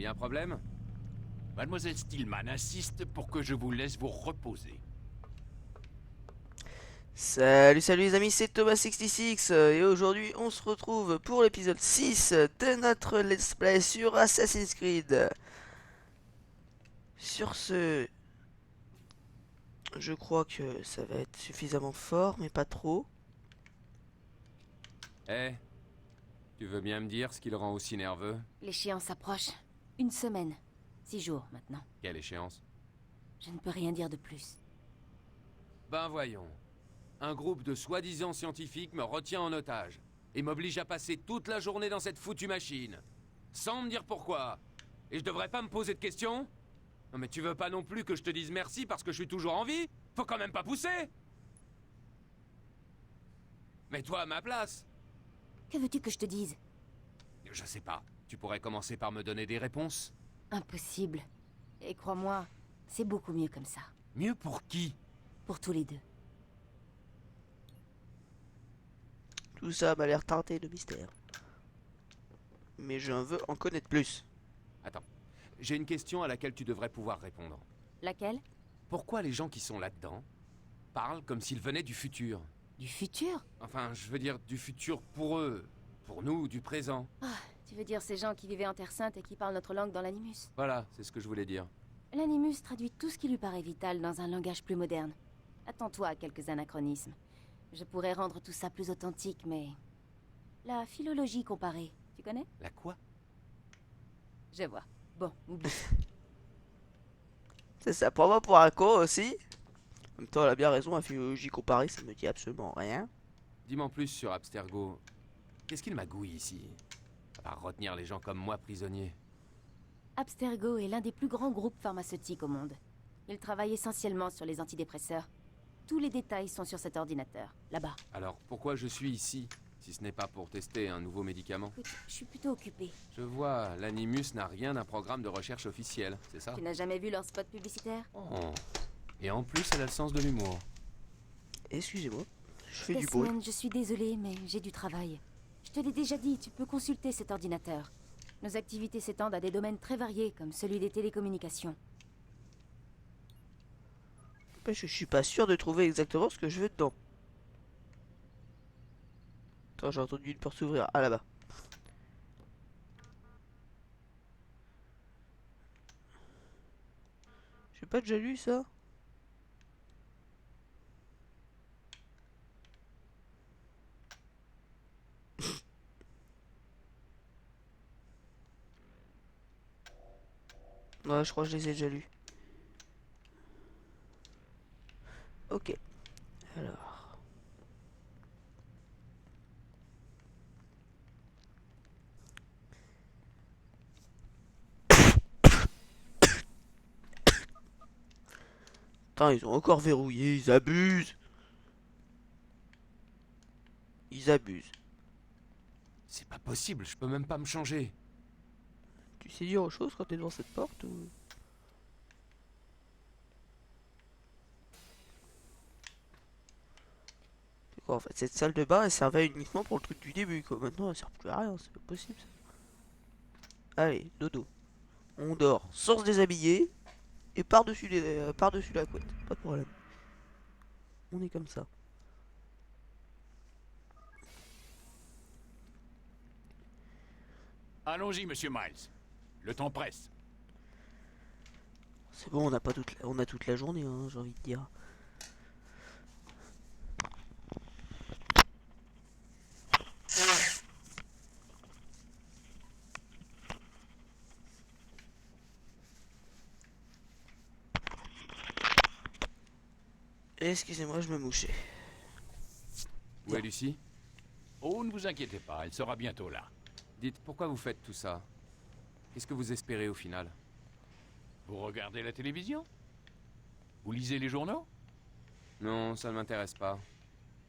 un problème? Mademoiselle Stillman insiste pour que je vous laisse vous reposer. Salut les amis, c'est Thomas66 et aujourd'hui on se retrouve pour l'épisode 6 de notre let's play sur Assassin's Creed. Sur ce, je crois que ça va être suffisamment fort mais pas trop. Eh, tu veux bien me dire ce qui le rend aussi nerveux? L'échéance approche. 1 semaine. 6 jours maintenant. Quelle échéance? Je ne peux rien dire de plus. Ben voyons. Un groupe de soi-disant scientifiques me retient en otage et m'oblige à passer toute la journée dans cette foutue machine. Sans me dire pourquoi. Et je devrais pas me poser de questions? Non mais tu veux pas non plus que je te dise merci parce que je suis toujours en vie? Faut quand même pas pousser! Mets-toi à ma place! Que veux-tu que je te dise? Je sais pas. Tu pourrais commencer par me donner des réponses? Impossible. Et crois-moi, c'est beaucoup mieux comme ça. Mieux pour qui? Pour tous les deux. Tout ça m'a l'air teinté de mystère. Mais je veux en connaître plus. Attends. J'ai une question à laquelle tu devrais pouvoir répondre. Laquelle? Pourquoi les gens qui sont là-dedans parlent comme s'ils venaient du futur? Du futur? Enfin, je veux dire du futur pour eux. Pour nous, du présent. Ah, tu veux dire ces gens qui vivaient en Terre Sainte et qui parlent notre langue dans l'animus? Voilà, c'est ce que je voulais dire. L'animus traduit tout ce qui lui paraît vital dans un langage plus moderne. Attends-toi à quelques anachronismes. Je pourrais rendre tout ça plus authentique, mais... La philologie comparée, tu connais? La quoi? Je vois. Bon, oublie. C'est ça, pour moi pour un con aussi. En même temps, elle a bien raison, la philologie comparée, ça me dit absolument rien. Dis-moi en plus sur Abstergo. Qu'est-ce qu'il magouille ici? À part retenir les gens comme moi prisonniers. Abstergo est l'un des plus grands groupes pharmaceutiques au monde. Il travaille essentiellement sur les antidépresseurs. Tous les détails sont sur cet ordinateur, là-bas. Alors pourquoi je suis ici? Si ce n'est pas pour tester un nouveau médicament. Écoute, je suis plutôt occupée. Je vois, l'Animus n'a rien d'un programme de recherche officiel, c'est ça? Tu n'as jamais vu leur spot publicitaire? Oh. Et en plus, elle a le sens de l'humour. Excusez-moi, je fais du bruit. Desmond, je suis désolée, mais j'ai du travail. Je te l'ai déjà dit, tu peux consulter cet ordinateur. Nos activités s'étendent à des domaines très variés, comme celui des télécommunications. Parce que je suis pas sûr de trouver exactement ce que je veux dedans. Attends, j'ai entendu une porte s'ouvrir. Ah, là-bas. J'ai pas déjà lu ça? Ouais, je crois que je les ai déjà lus. Ok. Alors. Putain, ils ont encore verrouillé, ils abusent. Ils abusent. C'est pas possible, je peux même pas me changer. Tu sais dire autre chose quand t'es devant cette porte ou... C'est quoi en fait? Cette salle de bain elle servait uniquement pour le truc du début quoi. Maintenant elle sert plus à rien, c'est pas possible ça. Allez, dodo. On dort sans se déshabiller et par-dessus par-dessus la couette. Pas de problème. On est comme ça. Allons-y, monsieur Miles. Le temps presse. C'est bon, on n'a pas on a toute la journée, hein, j'ai envie de dire. Excusez-moi, je me mouchais. Où est Lucie? Oh, ne vous inquiétez pas, elle sera bientôt là. Dites, pourquoi vous faites tout ça? Qu'est-ce que vous espérez au final? Vous regardez la télévision? Vous lisez les journaux? Non, ça ne m'intéresse pas.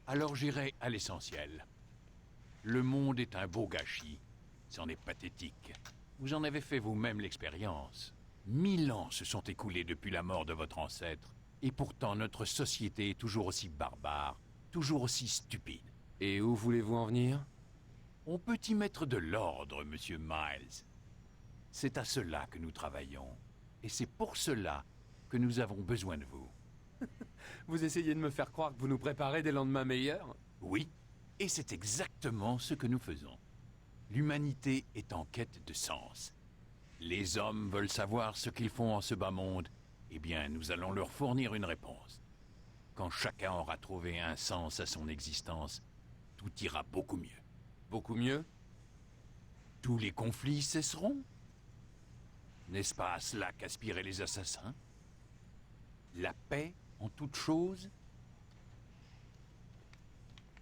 Alors j'irai à l'essentiel. Le monde est un beau gâchis. C'en est pathétique. Vous en avez fait vous-même l'expérience. 1000 ans se sont écoulés depuis la mort de votre ancêtre. Et pourtant notre société est toujours aussi barbare, toujours aussi stupide. Et où voulez-vous en venir? On peut y mettre de l'ordre, monsieur Miles. C'est à cela que nous travaillons. Et c'est pour cela que nous avons besoin de vous. Vous essayez de me faire croire que vous nous préparez des lendemains meilleurs? Oui, et c'est exactement ce que nous faisons. L'humanité est en quête de sens. Les hommes veulent savoir ce qu'ils font en ce bas monde. Eh bien, nous allons leur fournir une réponse. Quand chacun aura trouvé un sens à son existence, tout ira beaucoup mieux. Beaucoup mieux? Tous les conflits cesseront. N'est-ce pas à cela qu'aspiraient les assassins? La paix en toute chose?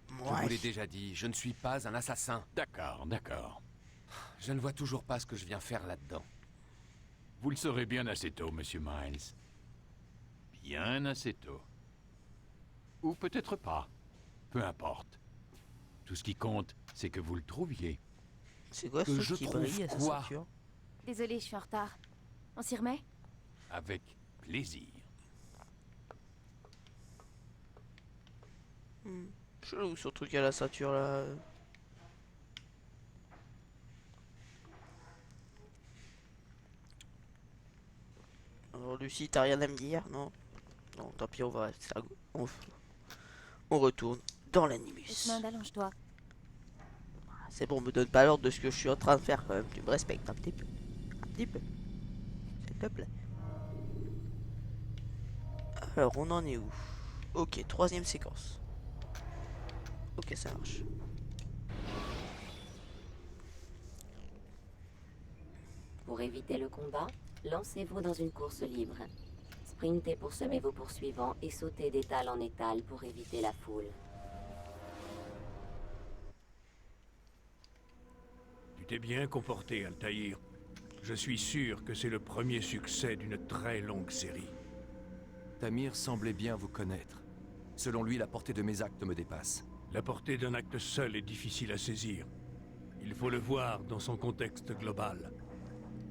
Je vous l'ai déjà dit, je ne suis pas un assassin. D'accord, d'accord. Je ne vois toujours pas ce que je viens faire là-dedans. Vous le saurez bien assez tôt, Monsieur Miles. Bien assez tôt. Ou peut-être pas. Peu importe. Tout ce qui compte, c'est que vous le trouviez. C'est quoi Que ce je qui trouve brille à sa quoi? ceinture? Désolée, je suis en retard. On s'y remet? Avec plaisir. Chelou ce truc à la ceinture là. Alors Lucie, t'as rien à me dire? Non. Non, tant pis, on va rester à... on retourne dans l'animus. Esmond, allonge-toi. C'est bon, me donne pas l'ordre de ce que je suis en train de faire quand même. Tu me respectes un petit peu. Un petit peu. S'il te plaît. Alors, on en est où? Ok, troisième séquence. Ok, ça marche. Pour éviter le combat, lancez-vous dans une course libre. Sprintez pour semer vos poursuivants et sautez d'étal en étal pour éviter la foule. Tu t'es bien comporté, Altaïr. Je suis sûr que c'est le premier succès d'une très longue série. Tamir semblait bien vous connaître. Selon lui, la portée de mes actes me dépasse. La portée d'un acte seul est difficile à saisir. Il faut le voir dans son contexte global.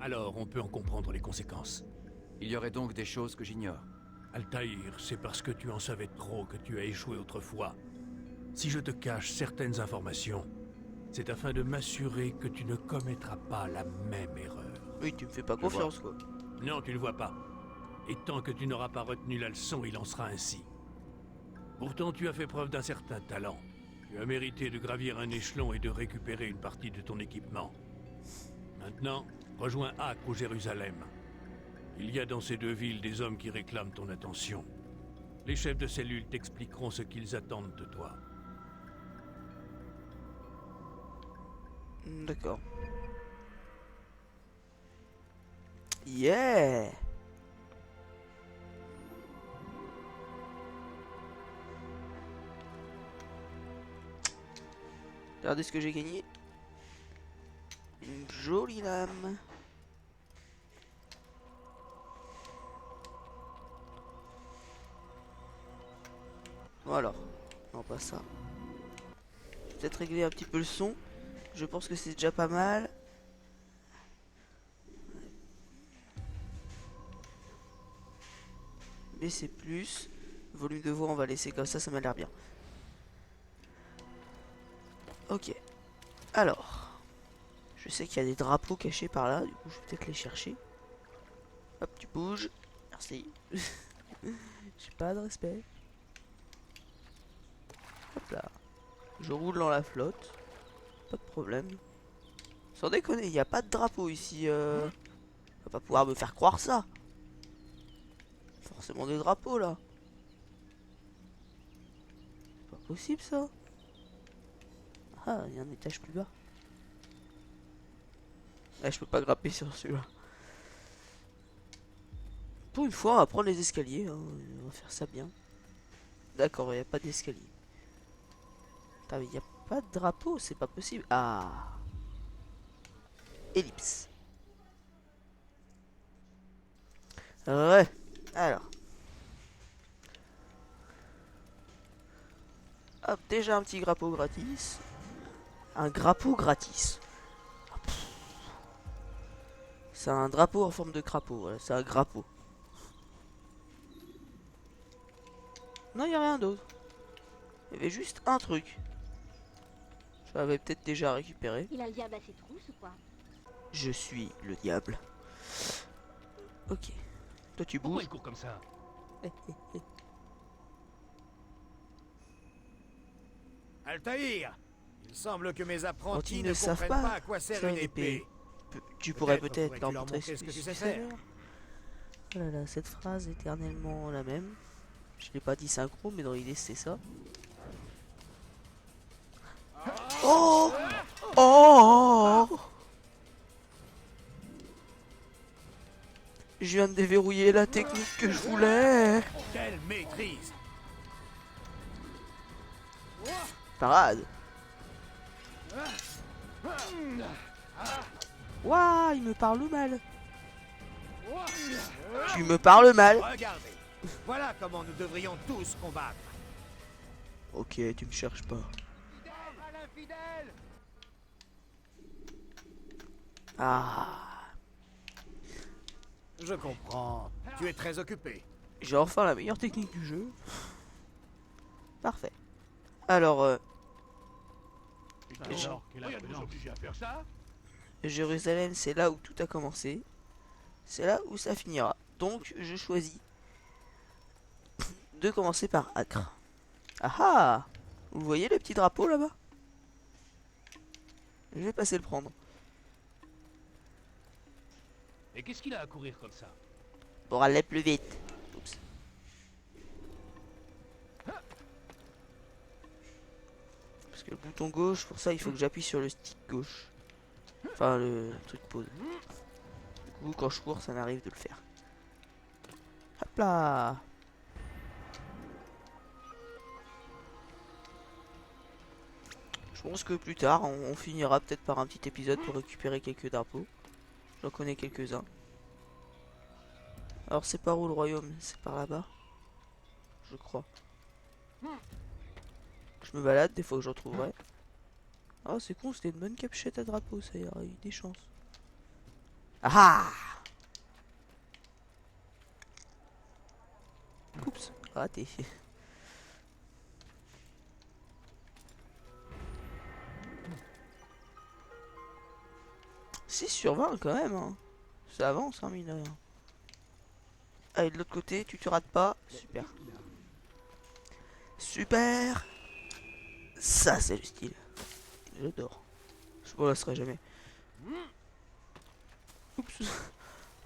Alors on peut en comprendre les conséquences. Il y aurait donc des choses que j'ignore. Altaïr, c'est parce que tu en savais trop que tu as échoué autrefois. Si je te cache certaines informations, c'est afin de m'assurer que tu ne commettras pas la même erreur. Oui, tu me fais pas Je confiance quoi. Non, tu ne vois pas. Et tant que tu n'auras pas retenu la leçon, il en sera ainsi. Pourtant, tu as fait preuve d'un certain talent. Tu as mérité de gravir un échelon et de récupérer une partie de ton équipement. Maintenant, rejoins Acre ou Jérusalem. Il y a dans ces deux villes des hommes qui réclament ton attention. Les chefs de cellule t'expliqueront ce qu'ils attendent de toi. D'accord. Yeah! Regardez ce que j'ai gagné. Une jolie lame. Voilà. Non, pas ça. Peut-être régler un petit peu le son. Je pense que c'est déjà pas mal. Mais c'est plus. Volume de voix, on va laisser comme ça m'a l'air bien. Ok. Alors. Je sais qu'il y a des drapeaux cachés par là. Du coup, je vais peut-être les chercher. Hop, tu bouges. Merci. J'ai pas de respect. Hop là. Je roule dans la flotte. Pas de problème. Sans déconner, il n'y a pas de drapeau ici. On va pas pouvoir me faire croire ça. Forcément des drapeaux là. C'est pas possible ça. Ah, il y a un étage plus bas. Là, je peux pas grimper sur celui-là. Pour une fois, on va prendre les escaliers. Hein. On va faire ça bien. D'accord, il n'y a pas d'escalier. Putain, mais il n'y a pas de drapeau, c'est pas possible. Ah. Ellipse. Ouais. Alors. Hop, déjà un petit drapeau gratis. Un drapeau gratis. C'est un drapeau en forme de crapaud, voilà, c'est un drapeau. Non, il n'y a rien d'autre. Il y avait juste un truc. Je l'avais peut-être déjà récupéré. Il a le diable à ses trousses ou quoi? Je suis le diable. Ok. Toi tu Pourquoi bouges. il court comme ça? Altaïr, il semble que mes Quand apprentis ils ne ne savent comprennent pas pas à quoi sert faire une une épée. épée. Tu pourrais Peut-être peut-être pourrais-tu leur leur montrer montrer ce que tu sais tu faire. Oh là là, cette phrase est éternellement la même. Je l'ai pas dit synchro, mais dans l'idée c'est ça. Oh oh. Je viens de déverrouiller la technique que je voulais. Quelle maîtrise! Parade. Waouh, il me parle mal. Tu me parles mal. Regardez, voilà comment nous devrions tous combattre. Ok, tu me cherches pas. Ah, Je comprends. Tu es très occupé. j'ai enfin la meilleure technique du jeu. Parfait. Alors, Alors, quelle nous obligé à faire ça? Jérusalem, c'est là où tout a commencé. C'est là où ça finira. Donc, je choisis de commencer par Acre. Ah ah! Vous voyez le petit drapeau là-bas? Je vais passer le prendre. Et qu'est-ce qu'il a à courir comme ça? Pour aller plus vite. Oups. Parce que le bouton gauche, pour ça, il faut que j'appuie sur le stick gauche. Enfin, le truc pause. Du coup, quand je cours, ça m'arrive de le faire. Hop là! Je pense que plus tard, on finira peut-être par un petit épisode pour récupérer quelques drapeaux. J'en connais quelques-uns. Alors, c'est par où le royaume? C'est par là-bas? Je crois. Je me balade, des fois que j'en trouverai. Ah, c'est con, c'était une bonne capuchette à drapeau, ça y aurait eu des chances. Ah! Oups, raté. 6/20 quand même, hein. Ça avance, hein, mine de rien. Allez, de l'autre côté, tu te rates pas. Super. Super. Ça, c'est le style. J'adore. Je me lasserai jamais. Oups.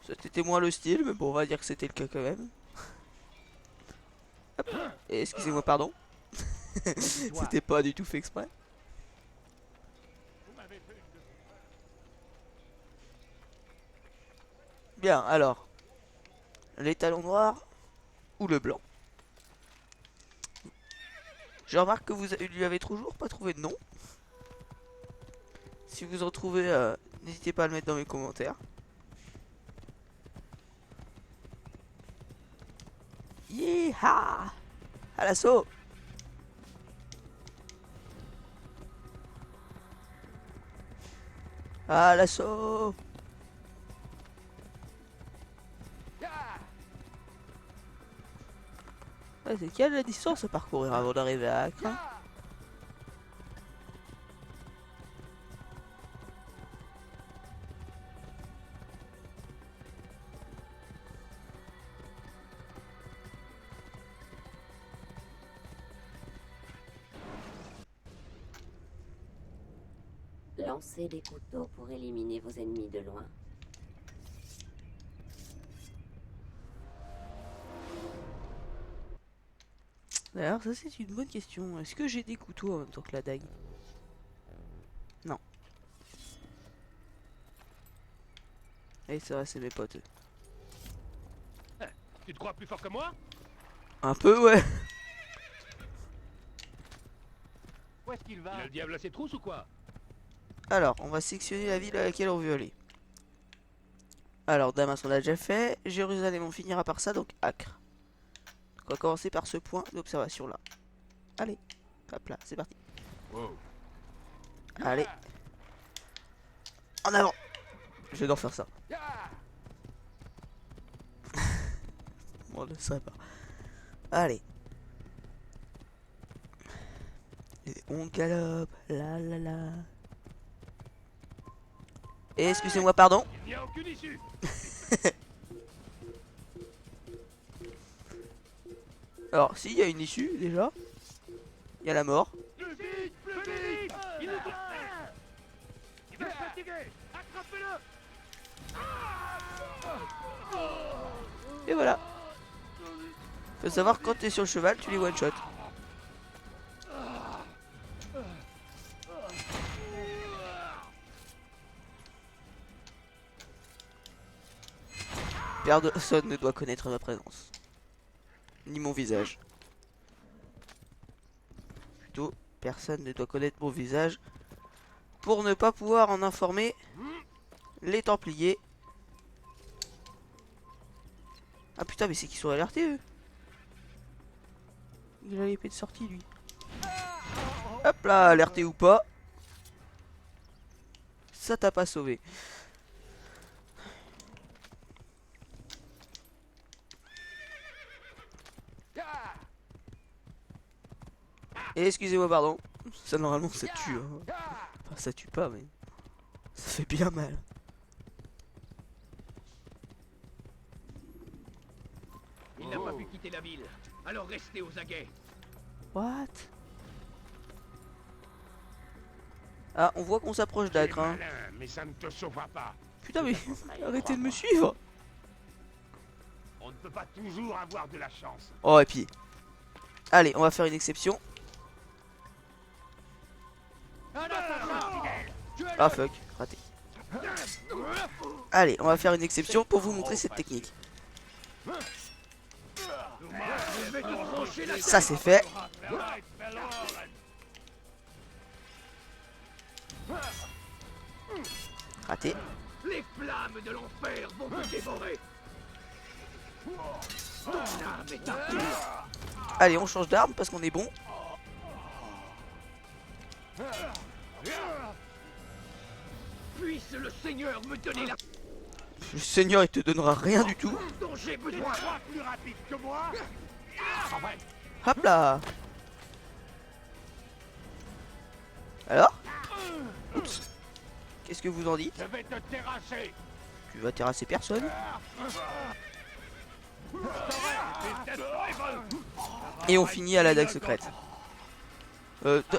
C'était moins le style, mais bon, on va dire que c'était le cas quand même. Hop. Et excusez-moi, pardon. C'était pas du tout fait exprès. Bien, alors. Les talons noirs ou le blanc. Je remarque que vous lui avez toujours pas trouvé de nom. Si vous en trouvez, n'hésitez pas à le mettre dans mes commentaires. Yeeha! À l'assaut! À l'assaut! Ouais, c'est quelle la distance à parcourir avant d'arriver à Acre? Lancez des couteaux pour éliminer vos ennemis de loin. D'ailleurs, ça c'est une bonne question. Est-ce que j'ai des couteaux en même temps que la dague? Non. Et c'est vrai, c'est mes potes. Tu te crois plus fort que moi? Un peu, ouais. Où est-ce qu'il va? Il a le diable à ses trousses ou quoi? Alors, on va sélectionner la ville à laquelle on veut aller. Alors, Damas, on l'a déjà fait. Jérusalem, on finira par ça, donc Acre. Donc, on va commencer par ce point d'observation là. Allez, hop là, c'est parti. Wow. Allez. En avant. J'adore faire ça. Bon, je ne sais pas. Allez. Et on galope. La la la. Et excusez-moi, pardon. Il n'y a aucune issue. Alors, si, il y a une issue déjà. Il y a la mort. Plus vite, plus vite. Il nous doit. Il va se fatiguer. Attrapez-le. Et voilà. Faut savoir quand t'es sur le cheval, tu les one shot. Personne ne doit connaître ma présence. Ni mon visage. Plutôt, personne ne doit connaître mon visage. Pour ne pas pouvoir en informer les Templiers. Ah putain, mais c'est qu'ils sont alertés eux. Il a l'épée de sortie lui. Hop là, alerté ou pas. Ça t'a pas sauvé. Et excusez-moi, pardon. Ça normalement ça tue. Hein. Enfin, ça tue pas, mais ça fait bien mal. Il n'a pas pu quitter la ville. Alors restez aux aguets. What? Ah, on voit qu'on s'approche d'Acre. Hein. Mais ça ne te sauvera pas. Putain, mais arrêtez de me suivre. On ne peut pas toujours avoir de la chance. Oh, et puis. Allez, on va faire une exception. Ah fuck, raté. Allez, on va faire une exception pour vous montrer cette technique. Ça c'est fait. Raté. Les flammes de l'enfer vont te dévorer. Ton âme est impure. Allez, on change d'arme parce qu'on est bon. Puisse le Seigneur me donner la Le Seigneur il te donnera rien du tout. dont j'ai besoin. Plus rapide que moi. Hop là. Alors? Oups. Qu'est-ce que vous en dites? Je vais te terrasser. Tu vas terrasser personne. Et on finit à la dague secrète.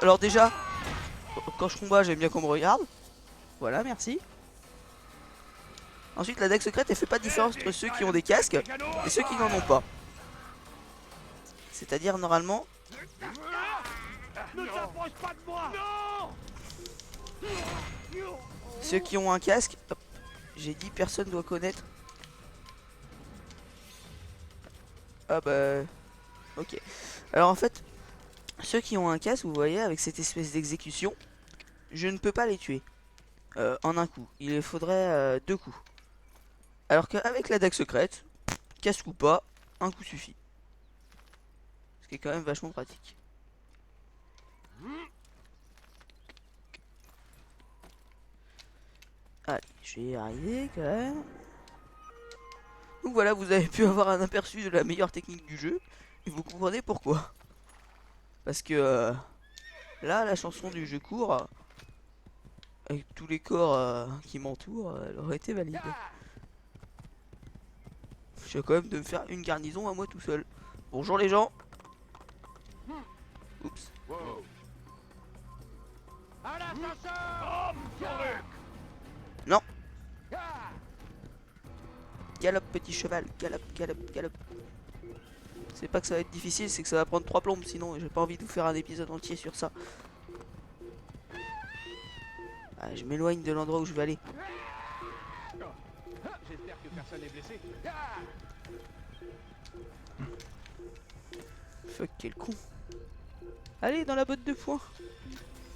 Alors déjà, quand je combat j'aime bien qu'on me regarde. Voilà, merci. Ensuite la dague secrète elle fait pas de différence entre ceux qui ont des casques et ceux qui n'en ont pas. C'est-à-dire normalement... Ne t'approche pas de moi. Non. Ceux qui ont un casque, hop, j'ai dit personne doit connaître. Ah bah... Ok. Alors en fait, ceux qui ont un casque, vous voyez, avec cette espèce d'exécution, je ne peux pas les tuer en un coup. Il faudrait 2 coups. Alors qu'avec la dague secrète, casque ou pas, un coup suffit. Ce qui est quand même vachement pratique. Allez, je vais y arriver quand même. Donc voilà, vous avez pu avoir un aperçu de la meilleure technique du jeu. Et vous comprenez pourquoi. Parce que là, la chanson du jeu court, avec tous les corps qui m'entourent, elle aurait été valide. Je vais quand même de me faire une garnison à moi tout seul. Bonjour les gens. Oups. Non. Galope petit cheval, galope, galope, galope. C'est pas que ça va être difficile, c'est que ça va prendre 3 plombes, sinon j'ai pas envie de vous faire un épisode entier sur ça. Ah, je m'éloigne de l'endroit où je vais aller. J'espère que personne n'est blessé. Fuck, quel con. Allez, dans la botte de foin.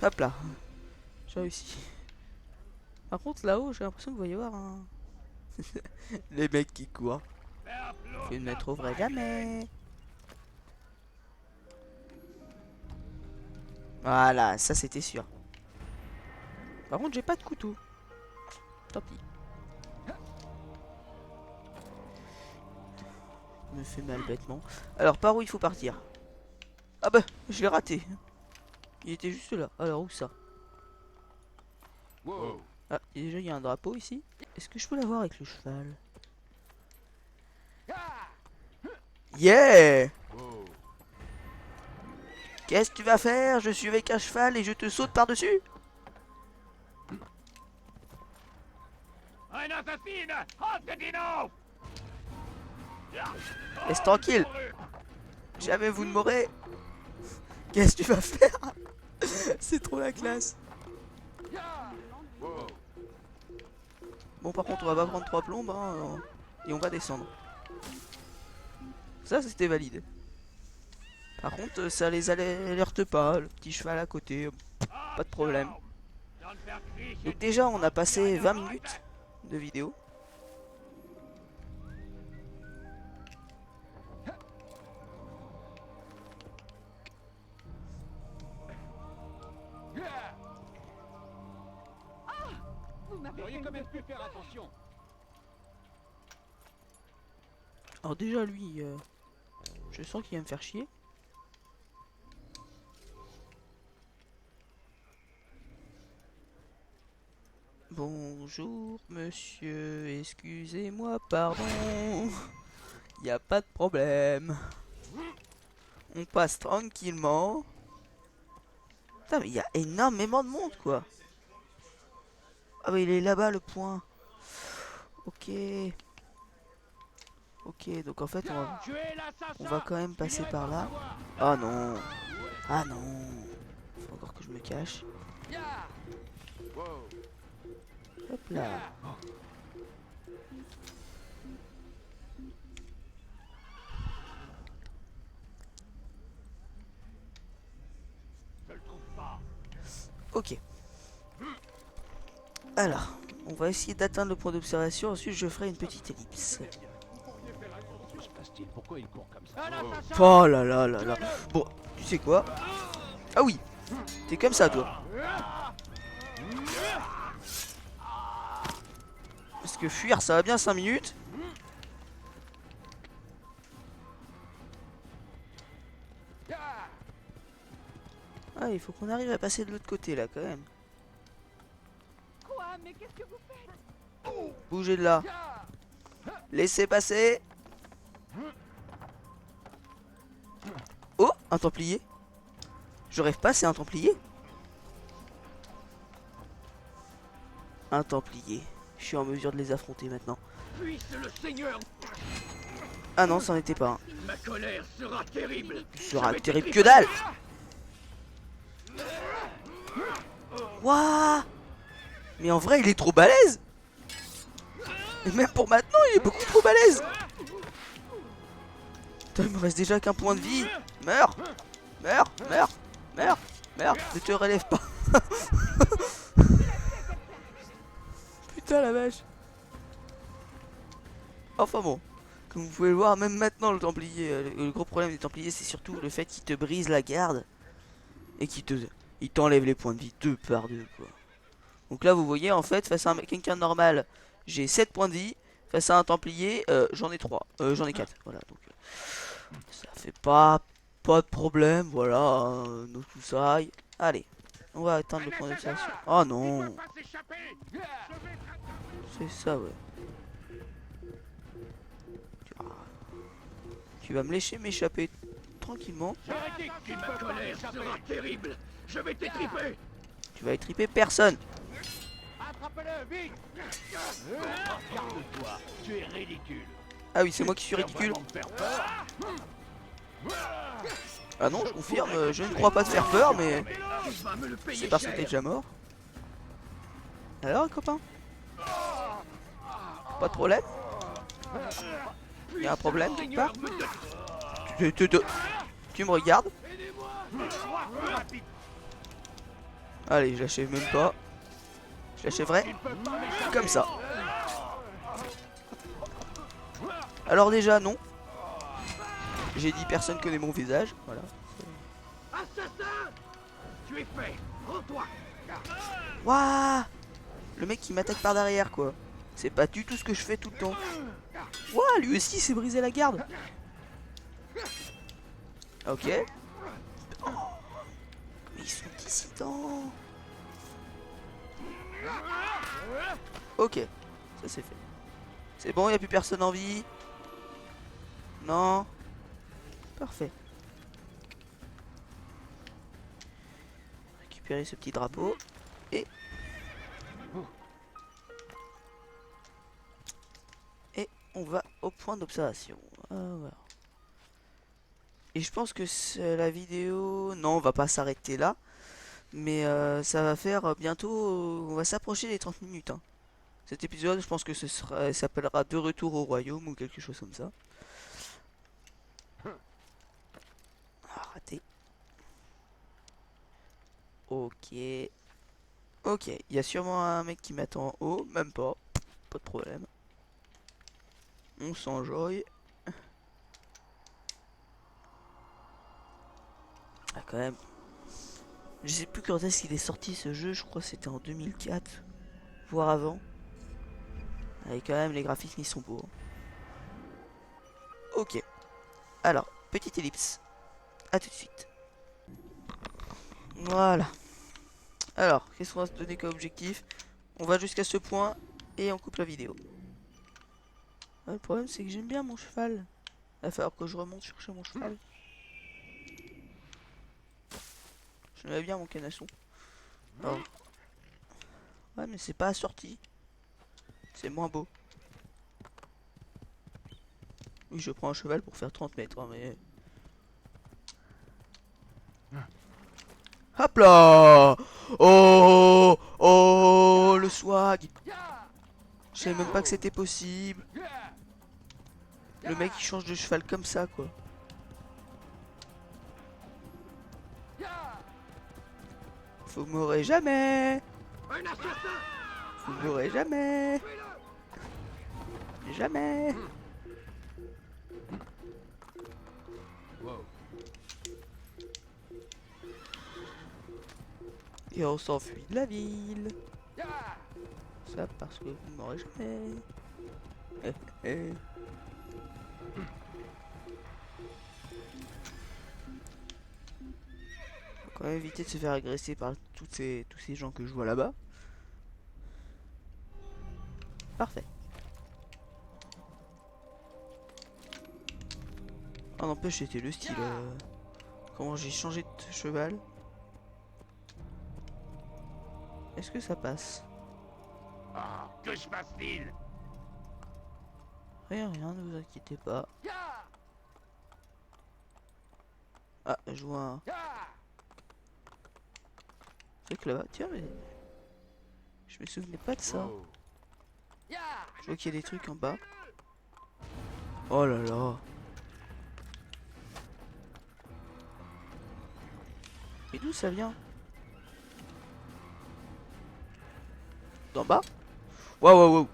Hop là. J'ai réussi. Par contre, là-haut, j'ai l'impression qu'il va y avoir un... Les mecs qui courent. Je ne me trouverai jamais. Voilà, ça c'était sûr. Par contre, j'ai pas de couteau. Tant pis. Je me fais mal bêtement. Alors, par où il faut partir? Ah bah, je l'ai raté. Il était juste là. Alors, où ça? Wow. Ah, et déjà il y a un drapeau ici. Est-ce que je peux l'avoir avec le cheval? Yeah! Qu'est-ce que tu vas faire? Je suis avec un cheval et je te saute par-dessus? Laisse tranquille. Jamais vous ne m'aurez. Qu'est-ce que tu vas faire? C'est trop la classe. Bon, par contre, on va pas prendre 3 plombes hein, et on va descendre. Ça, c'était valide. Par contre, ça les alerte pas. Le petit cheval à côté, pas de problème. Donc déjà, on a passé 20 minutes de vidéo. Vous auriez quand même pu faire attention. Alors déjà, lui, je sens qu'il va me faire chier. Bonjour monsieur, excusez-moi, pardon. Y a pas de problème. On passe tranquillement. Putain mais il y a énormément de monde quoi. Ah bah il est là-bas le point. Ok. Ok donc en fait on va quand même passer par là. Ah non. Ah non. Faut encore que je me cache. Hop là. Ok. Alors, on va essayer d'atteindre le point d'observation. Ensuite, je ferai une petite ellipse. Que se passe-t-il? Pourquoi il court comme ça? Oh là là là là. Bon, tu sais quoi? Ah oui. T'es comme ça, toi. Parce que fuir, ça va bien 5 minutes. Ah, il faut qu'on arrive à passer de l'autre côté, là, quand même. Quoi? Mais qu'est-ce que vous faites? Bougez de là. Laissez passer. Oh, un templier. Je rêve pas, c'est un templier. Un templier. Je suis en mesure de les affronter maintenant. Puisse le Seigneur, Ah non, c'en était pas un. ma colère sera terrible. Ce sera terrible que dalle. Waouh. Mais en vrai, il est trop balèze. Et même pour maintenant, il est beaucoup trop balèze. Putain, il me reste déjà qu'un point de vie. Meurs. Meurs, meurs, meurs, meurs. Ne te relève pas. Putain la vache. Enfin bon. Comme vous pouvez le voir, même maintenant le templier, le gros problème des templiers, c'est surtout le fait qu'il te brise la garde. Et qu'il t'enlève les points de vie 2 par 2 quoi. Donc là vous voyez en fait face à quelqu'un normal j'ai 7 points de vie. Face à un templier j'en ai 3. J'en ai 4. Voilà donc ça fait pas de problème. Voilà nous tout ça. Allez on va atteindre le point d'observation. Oh non. C'est ça ouais. Tu vas me laisser m'échapper tranquillement. Ma colère sera terrible. Je vais t'étriper. Tu vas étriper personne. Attrape-le, vite! Regarde-toi, tu es ridicule. Ah oui c'est moi qui suis ridicule. Vraiment me faire peur. Ah non je confirme je ne crois pas te faire peur mais Tu vas me le payer c'est parce que cher. t'es déjà mort. Alors copain? Pas de problème? Y'a un problème quelque part? Tu me regardes? Allez je l'achève même pas. Je l'achèverai comme ça. Alors déjà non. J'ai dit personne connaît mon visage. Voilà. Assassin! Tu es fait. Rends-toi. Waouh. Le mec qui m'attaque par derrière quoi. C'est pas du tout ce que je fais tout le temps. Waouh lui aussi s'est brisé la garde. Ok. Oh, mais ils sont dissidents. Ok, ça c'est fait. C'est bon, il n'y a plus personne en vie. Non. Parfait. Récupérer ce petit drapeau. Et on va au point d'observation. Voilà. Et je pense que la vidéo... Non, on va pas s'arrêter là. Mais ça va faire bientôt... on va s'approcher des 30 minutes. Hein. Cet épisode, je pense que s'appellera De retour au royaume ou quelque chose comme ça. Ah, raté. Ok. Ok, il y a sûrement un mec qui m'attend en haut. Même pas. Pas de problème. On s'enjoye. Ah, quand même. Je sais plus quand est-ce qu'il est sorti ce jeu. Je crois que c'était en 2004. Voire avant. Et quand même, les graphismes ils sont beaux. Hein. Ok. Alors, petite ellipse. A tout de suite. Voilà. Alors, qu'est-ce qu'on va se donner comme objectif? On va jusqu'à ce point et on coupe la vidéo. Ah, le problème, c'est que j'aime bien mon cheval. Il va falloir que je remonte chercher mon cheval. J'aimais bien mon canasson. Alors. Ouais, mais c'est pas assorti. C'est moins beau. Oui, je prends un cheval pour faire 30 mètres, hein, mais... Hop là! Oh! Oh! Le swag! Je savais même pas que c'était possible. Le mec il change de cheval comme ça, quoi. Vous m'aurez jamais! Vous m'aurez jamais! Jamais! Wow. Et on s'enfuit de la ville. Ça parce que vous m'aurez jamais. Faut quand même éviter de se faire agresser par tous ces gens que je vois là-bas. Parfait. Ah n'empêche, c'était le style. Comment j'ai changé de cheval. Est-ce que ça passe? Ah, que se passe-t-il? Rien, ne vous inquiétez pas. Ah, je vois un truc là-bas. Tiens, mais... je me souvenais pas de ça. Wow. Je vois qu'il y a des trucs en bas. Oh là là. Et d'où ça vient? D'en bas? Waouh, waouh, waouh.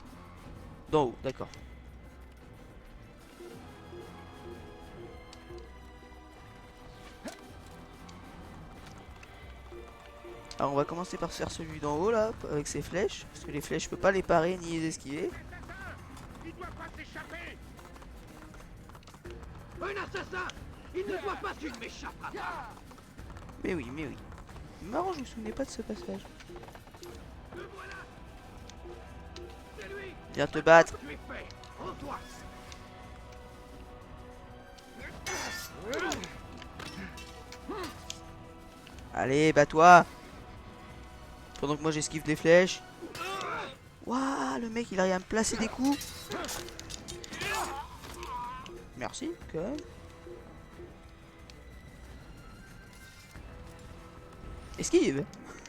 D'en haut, d'accord. Alors on va commencer par se faire celui d'en haut là, avec ses flèches. Parce que les flèches je peux pas les parer ni les esquiver. Il doit pas s'échapper! Un assassin! Il ne doit pas qu'il m'échappera pas! Mais oui, mais oui. Marrant, je me souvenais pas de ce passage. Le voilà! C'est lui! Viens te battre. Tu es fait! Rends-toi! Allez, bats-toi. Pendant que moi j'esquive des flèches. Waouh, le mec il arrive à me placer des coups. Merci, quand même. Esquive.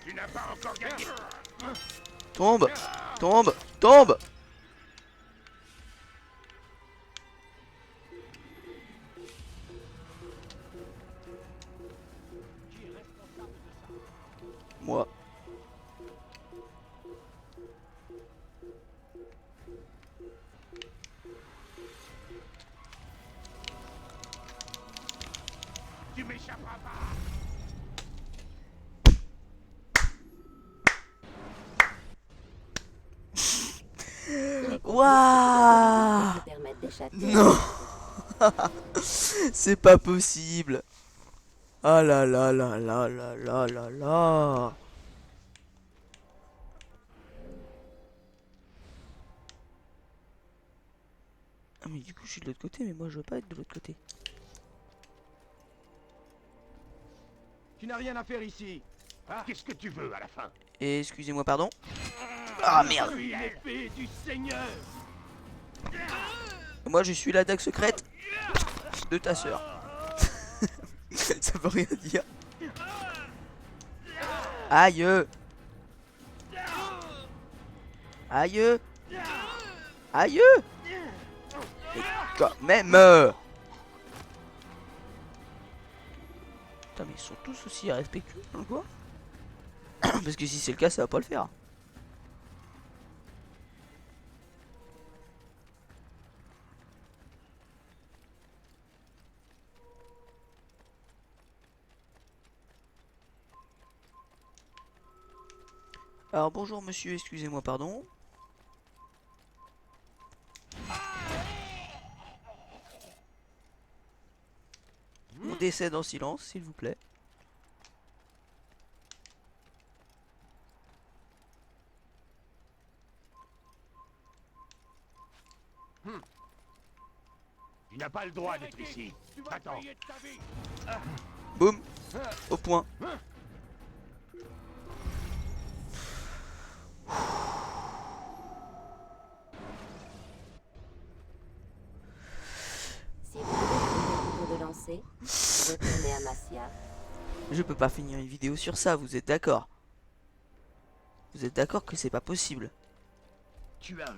Tu n'as pas encore gagné! Tombe, tombe, tombe. Moi. Tu m'échapperas pas! Waouh. te permettre d'échapper. Non. C'est pas possible. Ah là là là là là là là là. Ah mais du coup je suis de l'autre côté, mais moi je veux pas être de l'autre côté. Tu n'as rien à faire ici. Qu'est-ce que tu veux à la fin? Et excusez-moi, pardon. Ah merde. Je suis l'épée du Seigneur. Moi je suis la dague secrète de ta sœur. Ça veut rien dire. Aïe. Aïe. Aïe. Mais quand même. Putain mais ils sont tous aussi respectueux dans le coin. Parce que si c'est le cas ça va pas le faire. Alors bonjour monsieur, excusez-moi, pardon. On décède en silence, s'il vous plaît. Tu n'as pas le droit d'être ici. Attends. Boum. Au point. Si vous voulez finir de lancer, retournez à Masia. Je peux pas finir une vidéo sur ça, vous êtes d'accord? Vous êtes d'accord que c'est pas possible? Tu as...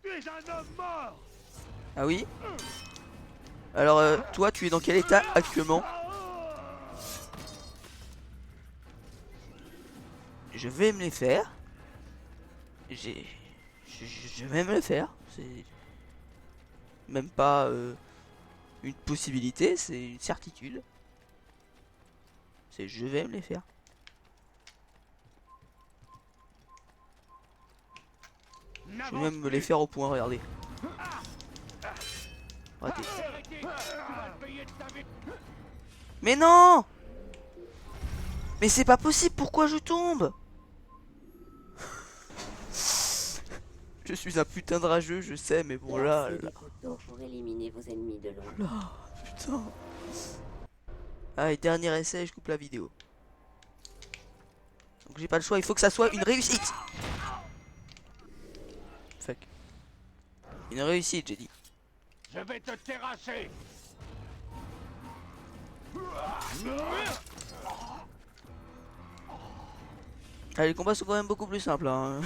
Tu es un homme mort. Ah oui? Alors toi tu es dans quel état actuellement? Je vais me les faire. Je vais me le faire. C'est même pas une possibilité, c'est une certitude. C'est je vais me les faire. Je vais même me les faire au point, regardez. Regardez. Mais non! Mais c'est pas possible, pourquoi je tombe? Je suis un putain de rageux, je sais, mais bon là... Lancez des photos pour éliminer vos ennemis de loin. Là, putain. Allez, dernier essai, je coupe la vidéo. Donc j'ai pas le choix, il faut que ça soit une réussite. Fuck. Une réussite, j'ai dit. Je vais te terrasser. Ah, les combats sont quand même beaucoup plus simples, hein.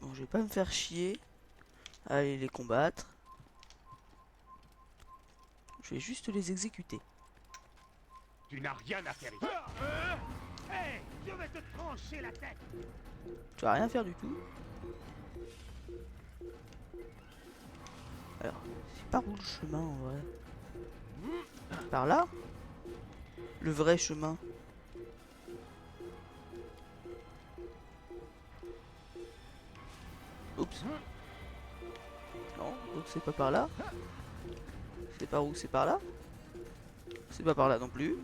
Bon, je vais pas me faire chier. Allez les combattre. Je vais juste les exécuter. Tu n'as rien à faire ici. Hey, je vais te trancher la tête. Tu vas rien faire du tout. Alors, c'est par où le chemin en vrai? Par là? Le vrai chemin. Oups. Non, donc c'est pas par là. C'est par où? C'est par là? C'est pas par là non plus.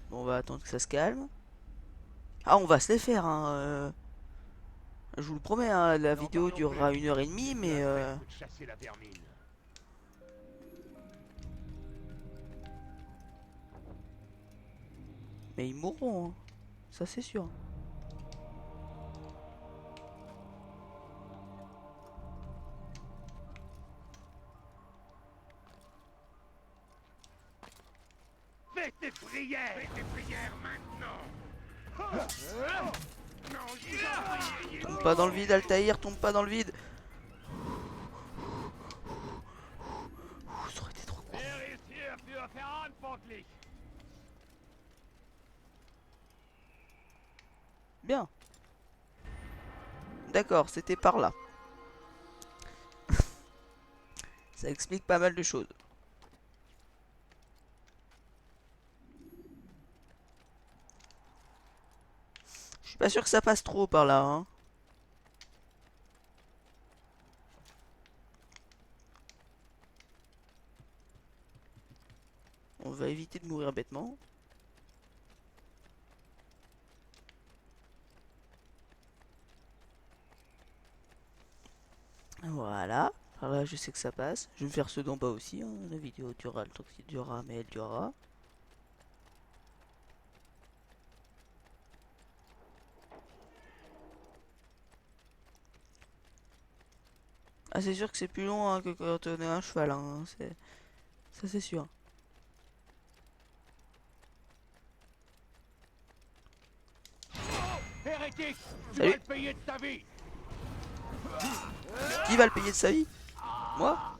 Bon, on va attendre que ça se calme. Ah, on va se les faire, hein. Je vous le promets, hein, la vidéo durera 1h30, mais Chasser la vermine. mais ils mourront, hein. Ça c'est sûr. Fais tes prières. Fais tes prières maintenant. Non, je vous en prie. Tombe pas dans le vide, Altaïr, tombe pas dans le vide. Ça aurait été trop cool. Bien. D'accord, c'était par là. Ça explique pas mal de choses. Je suis pas sûr que ça passe trop par là, hein. éviter de mourir bêtement. Voilà. Alors là, je sais que ça passe. Je vais faire ceux d'en bas aussi. Hein. La vidéo durera le temps qu'il durera, mais elle durera. Ah, c'est sûr que c'est plus long hein, que quand on est un cheval. Hein. Ça, c'est sûr. Hérétique! Tu Salut. vas le payer de ta vie! Qui va le payer de sa vie? Moi?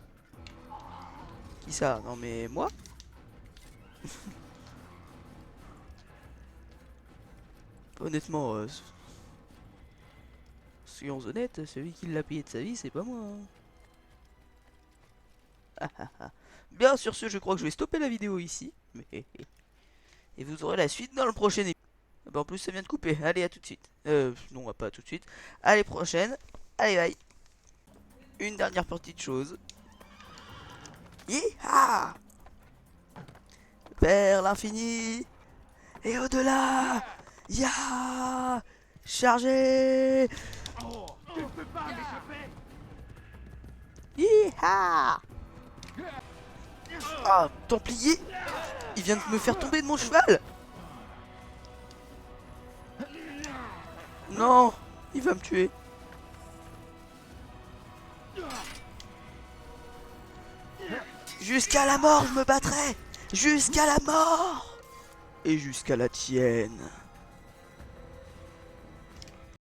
Qui ça? Non mais moi? Honnêtement, soyons honnêtes, celui qui l'a payé de sa vie, c'est pas moi. Hein. Ah, ah, ah. Bien, sur ce, je crois que je vais stopper la vidéo ici. Et vous aurez la suite dans le prochain épisode. En plus, ça vient de couper. Allez, à tout de suite. Non, pas tout de suite. Allez, prochaine. Allez, bye. Une dernière petite chose. Yeeha! Vers l'infini et au-delà. Ya! Chargez! Tu ne peux pas m'échapper! Yeeha! Ah, Templier! Il vient de me faire tomber de mon cheval! Non! Il va me tuer! Jusqu'à la mort, je me battrai! Jusqu'à la mort! Et jusqu'à la tienne!